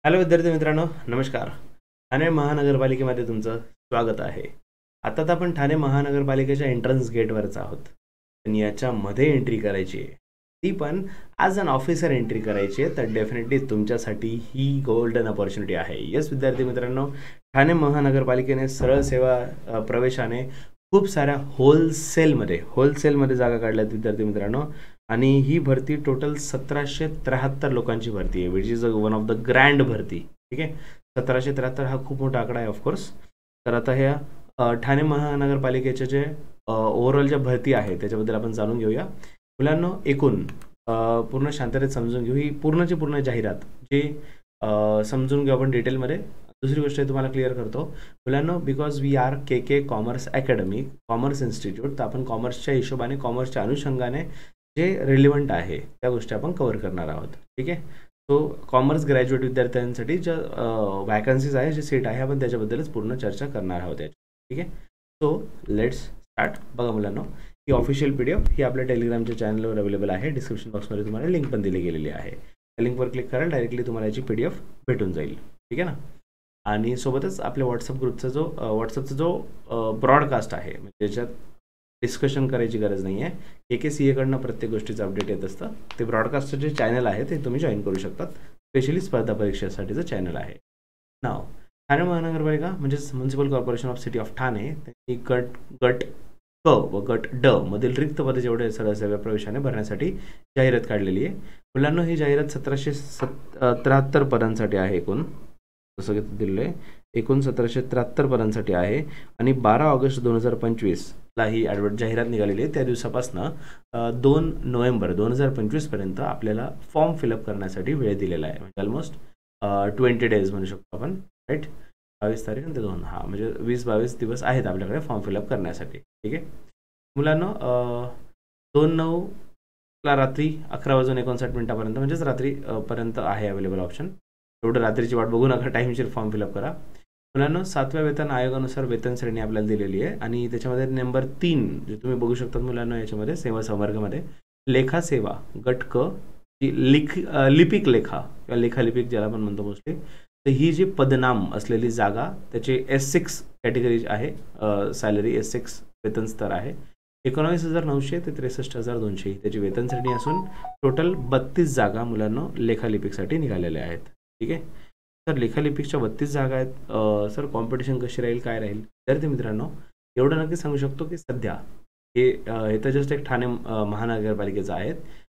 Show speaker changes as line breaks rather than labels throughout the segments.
Hello विद्यार्थी मित्रांनो, नमस्कार. ठाणे महानगरपालिकेमध्ये तुमचं स्वागत आहे. आता तर आपण ठाणे महानगरपालिकेच्या एंट्रन्स गेटवरच आहोत. पण याच्यामध्ये एंट्री करायची आहे, ती पण ॲज अन ऑफिसर एंट्री करायची आहे, तर डेफिनेटली तुमच्यासाठी ही गोल्डन अपॉर्च्युनिटी आहे. येस विद्यार्थी मित्रांनो, ठाणे महानगरपालिकेने सरळ सेवा प्रवेशाने खूप साऱ्या होलसेलमध्ये जागा काढल्यात विद्यार्थी मित्रांनो. आणि ही भरती टोटल 1773 लोकांची भरती आहे, which is one of the grand भरती. ठीक आहे, 1773 हा खूप मोठा आकडा आहे ऑफकोर्स. तर आता ह्या ठाणे महानगरपालिकेचे जे ओव्हरऑल ज्या भरती आहे त्याच्याबद्दल आपण जाणून घेऊया. मुलांनो, एकूण पूर्ण शांततेत समजून घेऊ ही पूर्णची पूर्ण जाहिरात, जी समजून घेऊ आपण डिटेलमध्ये. दुसरी गोष्ट तुम्हाला क्लिअर करतो मुलांनो, because we are K commerce academy, commerce institute, तर आपण कॉमर्सच्या हिशोबाने, कॉमर्सच्या अनुषंगाने जे रिलेव्हंट आहे त्या गोष्टी आपण कव्हर करणार आहोत. ठीक आहे, सो कॉमर्स ग्रॅज्युएट विद्यार्थ्यांसाठी ज्या वॅकन्सीज आहे, जे सीट आहे, आपण त्याच्याबद्दलच पूर्ण चर्चा करणार आहोत याची. ठीक आहे, सो लेट्स स्टार्ट. बघा मुलांनो, ही ऑफिशियल PDF ही आपल्या टेलिग्रामच्या चॅनलवर अवेलेबल आहे. डिस्क्रिप्शन बॉक्समध्ये तुम्हाला लिंक पण दिली गेलेली आहे. त्या लिंकवर क्लिक कराल, डायरेक्टली तुम्हाला याची PDF भेटून जाईल. ठीक आहे ना. आणि सोबतच आपल्या व्हॉट्सअपचा जो ब्रॉडकास्ट आहे, म्हणजे ज्याच्यात डिस्कशन करायची गरज नाही आहे, KCA कडनं प्रत्येक गोष्टीचं अपडेट येत असतं. ते ब्रॉडकास्टचं जे चॅनल आहे ते तुम्ही जॉईन करू शकतात. स्पेशली स्पर्धा परीक्षेसाठीचं चॅनल आहे. नाव ठाणे महानगरपालिका म्हणजेच municipal corporation of city of Thane, त्यांनी गट क व गट ड मधील रिक्त पदे जेवढे सरळ सेवा प्रवेशाने भरण्यासाठी जाहिरात काढलेली आहे. मुलांना ही जाहिरात 1773 पदांसाठी आहे. एकूण जसं की दिलेलं आहे, एकूण 1773 पदांसाठी आहे. आणि 12 ऑगस्ट 2025 ला ही जाहिरात निघालेली आहे. त्या दिवसापासून 2 नोव्हेंबर 2025 पर्यंत आपल्याला फॉर्म फिलअप करण्यासाठी वेळ दिलेला आहे. म्हणजे ऑलमोस्ट 20 डेज म्हणू शकतो आपण, राईट. 22 तारीख आणि 2 म्हणजे 20-22 दिवस आहेत आपल्याकडे फॉर्म फिलअप करण्यासाठी. ठीक आहे मुलांना, 2/9 रात्री 11:59 म्हणजेच रात्री पर्यंत आहे अवेलेबल ऑप्शन. एवढं रात्रीची वाट बघू नका, टाईमशीर फॉर्म फिलअप करा. मुलांना 7व्या वेतन आयोगानुसार वेतन श्रेणी आपल्याला दिलेली आहे. आणि त्याच्यामध्ये नंबर 3 जे तुम्ही बघू शकता मुलांना, याच्यामध्ये सेवा संवर्गामध्ये लेखा सेवा गट क, लिपिक लेखा किंवा लेखालिपिक ज्याला आपण म्हणतो मोस्टली, तर ही जी पदनाम असलेली जागा, त्याची S6 कॅटेगरी आहे. सॅलरी S6 वेतन स्तर आहे. 19,900 ते 63,200 त्याची वेतन श्रेणी असून टोटल 32 जागा मुलांना लेखालिपिकसाठी निघालेल्या आहेत. ठीक आहे, तर लेखालिपिकच्या 32 जागा आहेत. सर कॉम्पिटिशन कशी राहील, काय राहील? विद्यार्थी मित्रांनो, एवढं नक्की सांगू शकतो की सध्या हे तर जस्ट एक ठाणे महानगरपालिकेचं आहेत,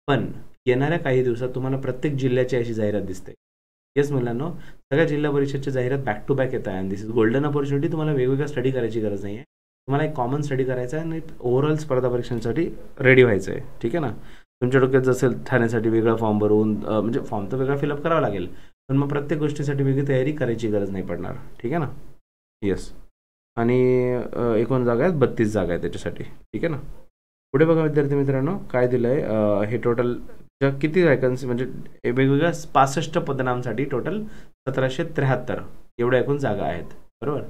पण येणाऱ्या काही दिवसात तुम्हाला प्रत्येक जिल्ह्याची अशी जाहिरात दिसते. येस मुलांनो, सगळ्या जिल्हा परिषदची जाहिरात बॅक टू बॅक येत आहे. आणि दिस इज गोल्डन अपॉर्च्युनिटी. तुम्हाला वेगवेगळा स्टडी करायची गरज नाही आहे. तुम्हाला एक कॉमन स्टडी करायचा आहे आणि ओव्हरऑल स्पर्धा परीक्षांसाठी रेडी व्हायचं आहे. ठीक आहे ना. तुमच्या डोक्यात जसेल ठाण्यासाठी वेगळा फॉर्म भरून, म्हणजे फॉर्म तर वेगळा फिलअप करावा लागेल, पण मग प्रत्येक गोष्टीसाठी वेगळी तयारी करायची गरज नाही पडणार. ठीक आहे ना. येस, आणि एकूण जागा आहेत 32 जागा आहेत त्याच्यासाठी. ठीक आहे ना. पुढे बघा विद्यार्थी मित्रांनो, काय दिलं आहे, हे टोटल किती वॅकन्सी, म्हणजे वेगवेगळ्या 65 पदनांसाठी टोटल 1773 एवढ्या एकूण जागा आहेत. बरोबर.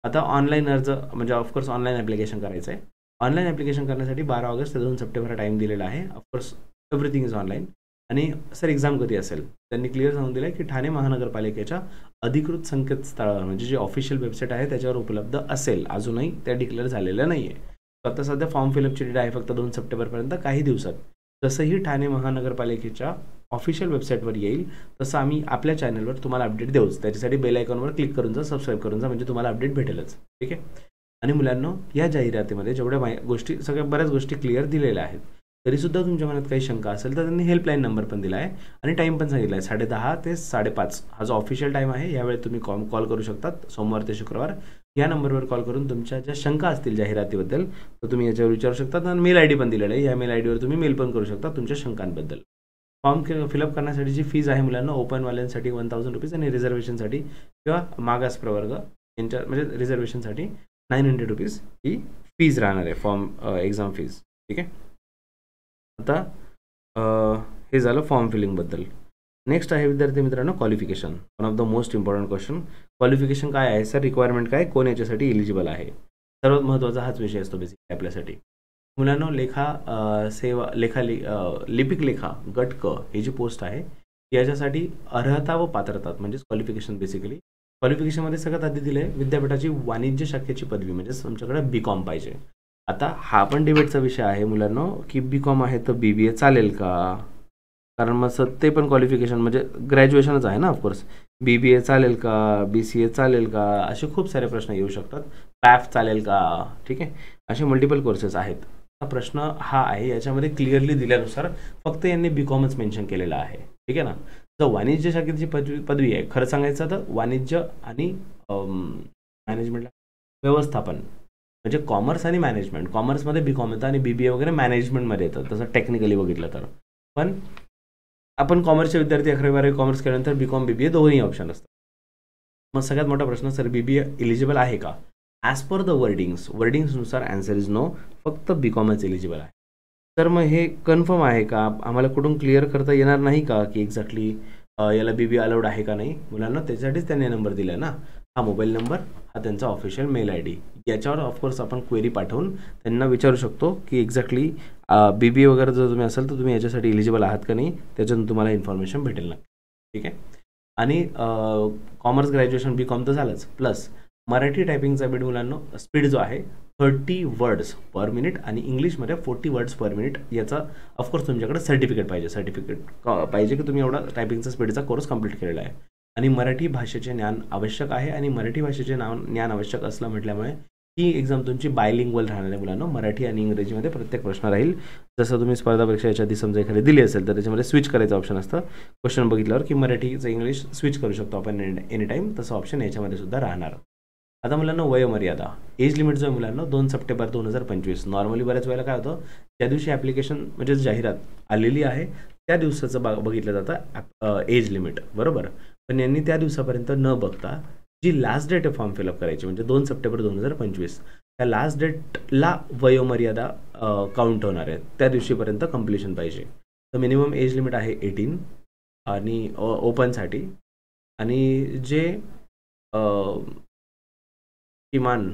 आता ऑनलाईन अर्ज, म्हणजे ऑफकोर्स ऑनलाईन ॲप्लिकेशन करायचं आहे. ऑनलाईन ॲप्लिकेशन करण्यासाठी 12 ऑगस्ट ते 2 सप्टेंबर टाईम दिलेला आहे. Of course everything is online. आणि सर एक्झाम कधी असेल, त्यांनी क्लिअर सांगून दिलं आहे की ठाणे महानगरपालिकेच्या अधिकृत संकेतस्थळावर, म्हणजे जे ऑफिशियल वेबसाईट आहे त्याच्यावर उपलब्ध असेल. अजूनही त्या डिक्लेअर झालेल्या नाही आहे. आता सध्या फॉर्म फिलअपची डेट आहे फक्त 2 सप्टेंबरपर्यंत. काही दिवसात जसंही ठाणे महानगरपालिकेच्या ऑफिशियल वेबसाईटवर येईल तसं आम्ही आपल्या चॅनलवर तुम्हाला अपडेट देऊच. त्याच्यासाठी बेल आयकॉनवर क्लिक करून जा, सबस्क्राईब करून जा, म्हणजे तुम्हाला अपडेट भेटेलच. ठीक आहे. आणि मुलांनो, या जाहिरातीमध्ये जेवढ्या गोष्टी, सगळ्या बऱ्याच गोष्टी क्लिअर दिलेल्या आहेत. तरीसुद्धा तुमच्या मनात काही शंका असेल तर त्यांनी हेल्पलाईन नंबर पण दिला आहे आणि टाईम पण सांगितला आहे. 10:30 ते 5:30 हा जो ऑफिशियल टाईम आहे. यावेळी तुम्ही कॉल करू शकतात, सोमवार ते शुक्रवार. या नंबरवर कॉल करून तुमच्या ज्या शंका असतील जाहिरातीबद्दल तर तुम्ही याच्यावर विचारू शकतात. आणि मेल ID पण दिलेला आहे. या मेल IDवर तुम्ही मेल पण करू शकता तुमच्या शंकांबद्दल. फॉर्म फिलअप करण्यासाठीची फीज आहे मुलांना, ओपनवाल्यांसाठी 1000 रुपीज आणि रिझर्वेशनसाठी किंवा मागास प्रवर्ग यांच्या, म्हणजे रिझर्वेशनसाठी 900 रुपीज ही फीज राहणार आहे, फॉर्म एक्झाम फीज. ठीक आहे. आता हे झालं फॉर्म फिलिंगबद्दल. नेक्स्ट आहे विद्यार्थी मित्रांनो qualification, one of the most important question. Qualification काय आहे सर, रिक्वायरमेंट काय, कोण याच्यासाठी एलिजिबल आहे? सर्वात महत्त्वाचा हाच विषय असतो बेसिकली आपल्यासाठी. मुलांनो, लिपिक लेखा गट क ही जी पोस्ट आहे याच्यासाठी अर्हता व पात्रता म्हणजेच क्वालिफिकेशन बेसिकली. क्वालिफिकेशनमध्ये सगळ्यात आधी दिलं आहे विद्यापीठाची वाणिज्य शाखेची पदवी म्हणजेच तुमच्याकडे बी.कॉम पाहिजे. आता हा पण डिबेटचा विषय आहे मुलांनो की बी.कॉम आहे तर बी.बी.ए चालेल का? कारण मग ते पण क्वालिफिकेशन म्हणजे ग्रॅज्युएशनच आहे ना ऑफकोर्स. बी.बी.ए चालेल का? बी.सी.ए चालेल का? असे खूप सारे प्रश्न येऊ शकतात. पॅफ चालेल का? ठीक आहे, असे मल्टिपल कोर्सेस आहेत. हा प्रश्न हा आहे याच्यामध्ये क्लिअरली दिल्यानुसार फक्त यांनी बी.कॉमच मेन्शन केलेलं आहे. ठीक आहे ना. तर वाणिज्य शाखेची पदवी आहे. खरं सांगायचं तर वाणिज्य आणि मॅनेजमेंटला व्यवस्थापन म्हणजे कॉमर्स आणि मॅनेजमेंट. कॉमर्समध्ये बी.कॉम येतं आणि बी.बी.ए वगैरे मॅनेजमेंटमध्ये येतं तसं टेक्निकली बघितलं तर. पण आपण कॉमर्सचे विद्यार्थी 11वी-12वी कॉमर्स केल्यानंतर बी.कॉम बी.बी.ए दोन्ही ऑप्शन असतात. मग सगळ्यात मोठा प्रश्न सर बी.बी.ए एलिजिबल आहे का? ॲज पर द वर्डिंग्सनुसार आन्सर इज नो. फक्त बी.कॉमच एलिजिबल आहे. तर मग हे कन्फर्म आहे का? आम्हाला कुठून क्लिअर करता येणार नाही का की एक्झॅक्टली याला बी.बी.ए अलाउड आहे का नाही? मुलांना त्याच्यासाठीच त्यांनी नंबर दिला ना. हा मोबाईल नंबर, हा त्यांचा ऑफिशियल मेल आय.डी. याच्यावर ऑफकोर्स आपण क्वेरी पाठवून त्यांना विचारू शकतो की एक्झॅक्टली बी.बी.ए वगैरे जर तुम्ही असाल तर तुम्ही याच्यासाठी एलिजिबल आहात का नाही, त्याच्यातून तुम्हाला इन्फॉर्मेशन भेटेल ना. ठीक आहे. आणि कॉमर्स ग्रॅज्युएशन बी.कॉम तर झालंच, प्लस मराठी टायपिंगचा स्पीड मुलांना स्पीड जो आहे 30 वर्ड्स पर मिनिट आणि इंग्लिशमध्ये 40 वर्ड्स पर मिनिट याचा ऑफकोर्स तुमच्याकडे सर्टिफिकेट पाहिजे की तुम्ही एवढा टायपिंगचा स्पीडचा कोर्स कंप्लीट केलेला आहे. आणि मराठी भाषेचे ज्ञान आवश्यक आहे आणि मराठी भाषेचे ज्ञान आवश्यक असलं म्हटल्यामुळे ही एक्झाम तुमची बायलिंग्वल राहणार आहे मुलांना. मराठी आणि इंग्रजीमध्ये प्रत्येक प्रश्न राहील. जसं तुम्ही स्पर्धा परीक्षा याच्या आधी समजा एखादी दिली असेल तर त्याच्यामध्ये स्विच करायचं ऑप्शन असतं क्वेश्चन बघितल्यावर की मराठीचं इंग्लिश स्विच करू शकतो आपण एनी टाईम. तसं ऑप्शन याच्यामध्ये सुद्धा राहणार. आता मुलांना वयोमर्यादा एज लिमिट जो आहे मुलांना 2 सप्टेंबर 2025. नॉर्मली बऱ्याच वेळेला काय होतं ज्या दिवशी ॲप्लिकेशन म्हणजे जाहिरात आलेली आहे त्या दिवसाचं बघितलं जातं एज लिमिट, बरोबर. पण यांनी त्या दिवसापर्यंत न बघता जी लास्ट डेट आहे फॉर्म फिलअप करायची म्हणजे 2 सप्टेंबर 2025 त्या लास्ट डेटला वयोमर्यादा काउंट होणार आहे. त्या दिवशीपर्यंत कम्प्लिशन पाहिजे. तर मिनिमम एज लिमिट आहे 18 आणि ओपनसाठी. आणि जे किमान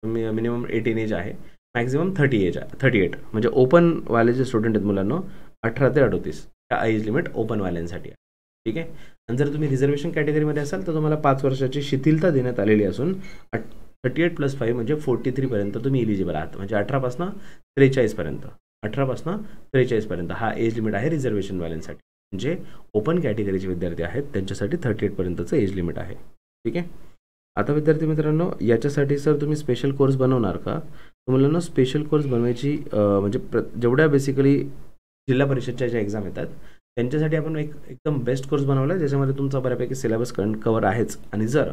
मिनिमम 18 एज आहे, मॅक्झिमम 38 म्हणजे ओपनवाले जे स्टुडंट आहेत मुलांना 18 ते 38 त्या एज लिमिट ओपनवाल्यांसाठी आहे. ठीक आहे. आणि जर तुम्ही रिझर्वेशन कॅटेगरीमध्ये असाल तर तुम्हाला 5 वर्षाची शिथिलता देण्यात आलेली असून 38 + 5 म्हणजे 43 पर्यंत तुम्ही एलिजिबल आहात. म्हणजे 18पासून 43 पर्यंत हा एज लिमिट आहे रिझर्वेशनवाल्यांसाठी. म्हणजे ओपन कॅटेगरीचे विद्यार्थी आहेत त्यांच्यासाठी 38 पर्यंतचं एज लिमिट आहे. ठीक आहे. आता विद्यार्थी मित्रांनो याच्यासाठी सर तुम्ही स्पेशल कोर्स बनवणार का? मुलांना स्पेशल कोर्स बनवायची म्हणजे जेवढ्या बेसिकली जिल्हा परिषदच्या ज्या एक्झाम येतात त्यांच्यासाठी आपण एकदम बेस्ट कोर्स बनवला आहे ज्याच्यामध्ये तुमचा बऱ्यापैकी सिलेबस कवर आहेच. आणि जर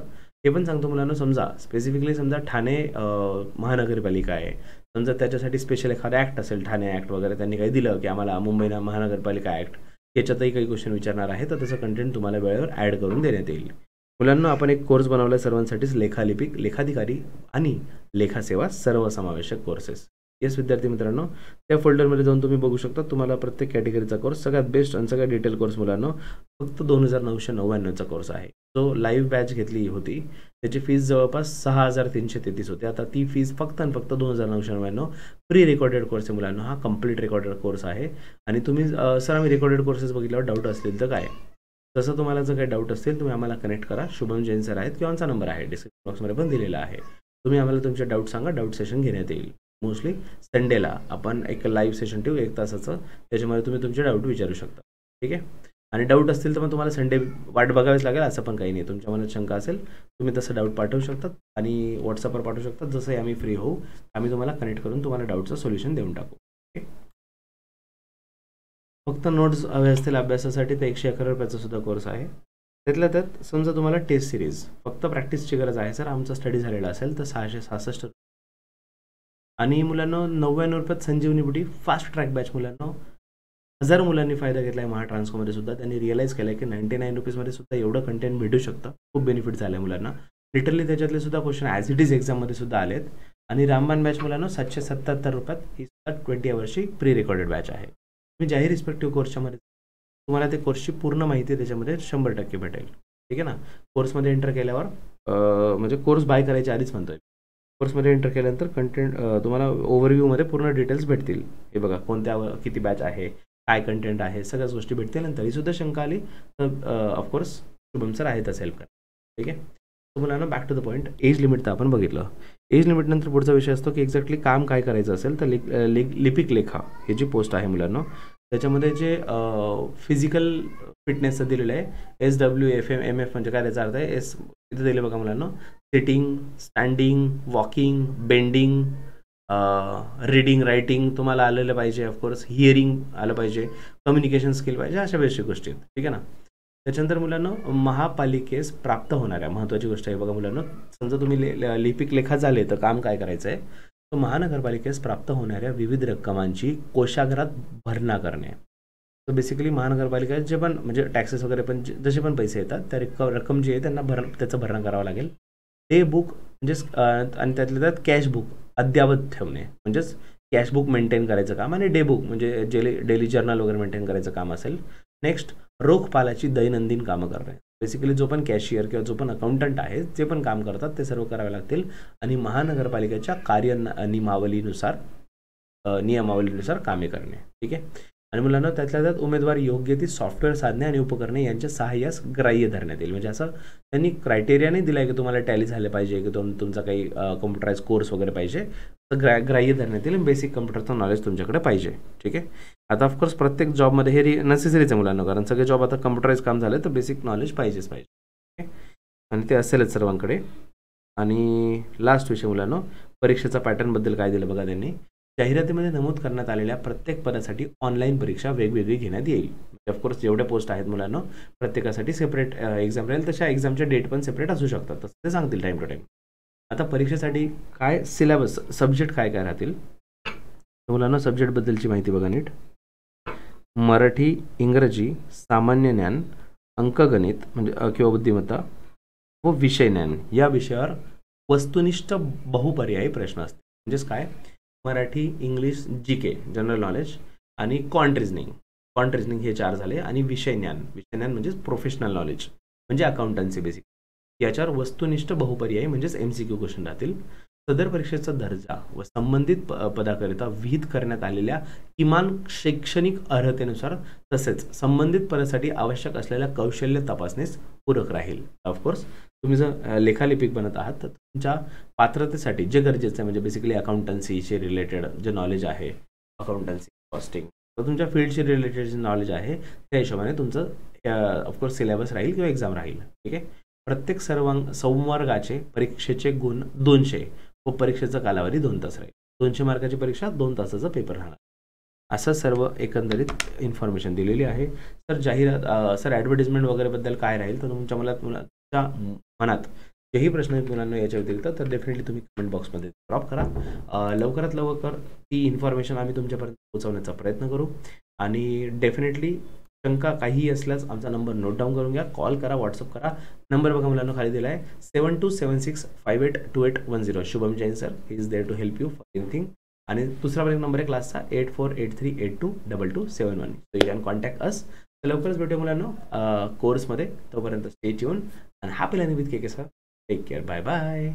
हे पण सांगतो मुलांना समजा स्पेसिफिकली समजा ठाणे महानगरपालिका आहे, समजा त्याच्यासाठी स्पेशल एखादा ॲक्ट असेल ठाणे ॲक्ट वगैरे त्यांनी काही दिलं की आम्हाला मुंबई महानगरपालिका ॲक्ट याच्यातही काही क्वेश्चन विचारणार आहे तर त्याचं कंटेंट तुम्हाला वेळेवर ॲड करून देण्यात येईल. मुलांना आपण एक कोर्स बनवला आहे सर्वांसाठीच लेखालिपिक, लेखाधिकारी आणि लेखासेवा सर्वसमावेशक कोर्सेस. येस विद्यार्थी मित्रांनो त्या फोल्डरमध्ये जाऊन तुम्ही बघू शकता तुम्हाला प्रत्येक कॅटेगरीचा कोर्स सगळ्यात बेस्ट आणि सगळ्यात डिटेल कोर्स मुलांना फक्त 2999चा कोर्स आहे. जो लाईव्ह बॅच घेतली होती त्याची फीस जवळपास 6333 होती. आता ती फीस फक्त आणि फक्त 2999 प्री रेकॉर्डेड कोर्स आहे मुलांना. हा कम्प्लीट रेकॉर्डेड कोर्स आहे. आणि तुम्ही सर आम्ही रेकॉर्डेड कोर्सेस बघितल्यावर डाऊट असतील तर काय, तसं तुम्हाला जर काही डाऊट असेल तुम्ही आम्हाला कनेक्ट करा. शुभम जैन सर आहेत किंवा आमचा नंबर आहे डिस्क्रिप्शन बॉक्समध्ये पण दिलेला आहे. तुम्ही आम्हाला तुमचे डाऊट सांगा, डाऊट सेशन घेण्यात येईल. मोस्टली संडेला आपण एक लाईव्ह सेशन ठेवू 1 तासाचं, त्याच्यामध्ये तुम्ही तुमचे डाऊट विचारू शकता. ठीक आहे. आणि डाऊट असतील तर मग तुम्हाला संडे वाट बघावीच लागेल असं पण काही नाही. तुमच्या मनात शंका असेल तुम्ही तसं डाऊट पाठवू शकतात आणि व्हॉट्सअपवर पाठवू शकतात. जसंही आम्ही फ्री होऊ आम्ही तुम्हाला कनेक्ट करून तुम्हाला डाऊटचं सोल्युशन देऊन टाकू. ओके. फक्त नोट्स हवे असतील अभ्यासासाठी तर 111 रुपयाचा सुद्धा कोर्स आहे. त्यातल्या त्यात समजा तुम्हाला टेस्ट सिरीज फक्त प्रॅक्टिसची गरज आहे सर आमचा स्टडी झालेला असेल तर 666 आणि मुलांना 99 रुपयात संजीवनी बुटी फास्ट ट्रॅक बॅच. मुलांना 1000 मुलांनी फायदा घेतला आहे महाट्रान्सकोमध्ये सुद्धा. त्यांनी रिअलाईज केलं आहे की 99 रुपीजमध्ये सुद्धा एवढं कंटेंट भेटू शकतं. खूप बेनिफिट झालं आहे मुलांना. लिटरली त्याच्यातले सुद्धा क्वेश्चन ॲज इट इज एक्झाममध्ये सुद्धा आलेत. आणि रामबाण बॅच मुलांना 777 रुपयात ही सुद्धा 20 अवर्सची प्री रेकॉर्डेड बॅच आहे. तुम्ही ज्याही रिस्पेक्टिव्ह कोर्सच्यामध्ये तुम्हाला ते कोर्सची पूर्ण माहिती त्याच्यामध्ये 100% भेटेल. ठीक आहे ना. कोर्समध्ये एंटर केल्यावर म्हणजे कोर्स बाय करायच्या आधीच म्हणतोय कोर्समध्ये एंटर केल्यानंतर कंटेंट तुम्हाला ओव्हरव्ह्यूमध्ये पूर्ण डिटेल्स भेटतील. हे बघा कोणत्या किती बॅच आहे, काय कंटेंट आहे, सगळ्याच गोष्टी भेटतील. आणि तरीसुद्धा शंका आली तर ऑफकोर्स शुभम सर आहेतच हेल्प करा. ठीक आहे. तर मुलांना back to the point, age limit तर आपण बघितलं. एज लिमिटनंतर पुढचा विषय असतो की एक्झॅक्टली काम काय करायचं असेल तर लिपिक लेखा हे जी पोस्ट आहे मुलांना, त्याच्यामध्ये जे फिजिकल फिटनेसचं दिलेलं आहे SWFM म्हणजे काय त्याचा अर्थ आहे. इथे दिले बघा मुलांना, sitting, standing, walking, bending, reading, writing तुम्हाला आलेलं पाहिजे. ऑफकोर्स हिअरिंग आलं पाहिजे, कम्युनिकेशन स्किल पाहिजे, अशा बेसिक गोष्टी आहेत. ठीक आहे ना. त्याच्यानंतर मुलांना महापालिकेस प्राप्त होणाऱ्या महत्त्वाची गोष्ट आहे बघा मुलांना, समजा तुम्ही लिपिक लेखा झाले तर काम काय करायचं आहे, तर महानगरपालिकेस प्राप्त होणाऱ्या विविध रक्कमांची कोषागारात भरणा करणे. तर बेसिकली महानगरपालिका जे पण म्हणजे टॅक्सेस वगैरे पण जसे पण पैसे येतात त्या रक्कम जी आहे त्यांना त्याचं भरणा करावं लागेल. डे बुक म्हणजेच आणि त्यातल्या त्यात कॅश बुक अद्यावत ठेवणे, म्हणजेच कॅश बुक मेंटेन करायचं काम, आणि डे बुक म्हणजे डेली जर्नल वगैरे मेंटेन करायचं काम असेल. नेक्स्ट, रोखपालाची दैनंदिन कामं करणे. बेसिकली जो पण कॅशियर किंवा जो पण अकाउंटंट आहे जे पण काम करतात ते सर्व करावे लागतील, आणि महानगरपालिकेच्या नियमावलीनुसार कामे करणे. ठीक आहे. आणि मुलांना त्यातल्या त्यात उमेदवार योग्य ती सॉफ्टवेअर साधने आणि उपकरणे यांच्या सहाय्यास ग्राह्य धरण्यात येईल. म्हणजे असं त्यांनी क्रायटेरिया नाही दिला आहे की तुम्हाला टॅली झाले पाहिजे की तुमचा काही कॉम्प्युटराइज कोर्स वगैरे पाहिजे, तर ग्राह्य धरण्यात येईल. बेसिक कम्प्युटरचं नॉलेज तुमच्याकडे पाहिजे. ठीक आहे. आता ऑफकोर्स प्रत्येक जॉबमध्ये हे नेसेसरीच आहे मुलांना, कारण सगळे जॉब आता कम्प्युटराइज काम झाले तर बेसिक नॉलेज पाहिजेच पाहिजे. ठीक आहे. आणि ते असेलच सर्वांकडे. आणि लास्ट विषय मुलांना, परीक्षेचा पॅटर्नबद्दल काय दिलं बघा त्यांनी. जाहिरातीमध्ये नमूद करण्यात आलेल्या प्रत्येक पदासाठी ऑनलाईन परीक्षा वेगवेगळी घेण्यात येईल. ऑफकोर्स जेवढ्या पोस्ट आहेत मुलांना प्रत्येकासाठी सेपरेट एक्झाम राहील, तशा एक्झामचे डेट पण सेपरेट असू शकतात, तसं ते सांगतील टाईम टू टाईम. आता परीक्षेसाठी काय सिलेबस, सब्जेक्ट काय काय राहतील मुलांना, सब्जेक्टबद्दलची माहिती बघा नीट. मराठी, इंग्रजी, सामान्य ज्ञान, अंकगणित म्हणजे किंवा बुद्धिमत्ता व विषय ज्ञान या विषयावर वस्तुनिष्ठ बहुपर्यायी प्रश्न असतील. म्हणजेच काय, Marathi, English, GK general knowledge आणि क्वांट रिझनिंग हे 4 झाले. आणि विषय ज्ञान म्हणजेच प्रोफेशनल नॉलेज म्हणजे अकाउंटन्सी बेसिक, याच्यावर वस्तुनिष्ठ बहुपर्यायी म्हणजेच MCQ क्वेश्चन राहतील. सदर परीक्षेचा दर्जा व संबंधित पदाकरिता विहित करण्यात आलेल्या किमान शैक्षणिक अर्हतेनुसार तसेच संबंधित पदासाठी आवश्यक असलेल्या कौशल्य तपासणीस पूरक राहील. ऑफकोर्स तुम्ही जर लेखालिपिक बनत आहात तर तुमच्या पात्रतेसाठी जे गरजेचं आहे म्हणजे बेसिकली अकाउंटन्सीशी रिलेटेड जे नॉलेज आहे, अकाउंटन्सी, कॉस्टिंग, तर तुमच्या फील्डशी रिलेटेड जे नॉलेज आहे त्या हिशोबाने तुमचं ऑफकोर्स सिलेबस राहील किंवा एक्झाम राहील. ठीक आहे. प्रत्येक संवर्गाचे परीक्षेचे गुण 200 व परीक्षेचा कालावधी 2 तास राहील. 200 मार्काची परीक्षा, 2 तासाचा पेपर राहणार. असं सर्व एकंदरीत इन्फॉर्मेशन दिलेली आहे. सर जाहिरात, सर ॲडव्हर्टिजमेंट वगैरेबद्दल काय राहील, तर तुमच्या मनात जेही प्रश्न मुलांना याच्या व्यतिरिक्त तर डेफिनेटली तुम्ही कमेंट बॉक्समध्ये ड्रॉप करा. लवकरात लवकर ती इन्फॉर्मेशन आम्ही तुमच्यापर्यंत पोहोचवण्याचा प्रयत्न करू. आणि डेफिनेटली शंका काहीही असल्यास आमचा नंबर नोट डाऊन करून घ्या, कॉल करा, व्हॉट्सअप करा. नंबर बघा मुलांना खाली दिला आहे 7276582810. Shubham Jain sir is there to help you for anything. आणि दुसरा पण एक नंबर आहे क्लासचा 8483822271. So you can contact us. लवकरच भेटूया मुलांना कोर्समध्ये. तोपर्यंत stay tuned and happy learning with KK sir. Take care. Bye bye.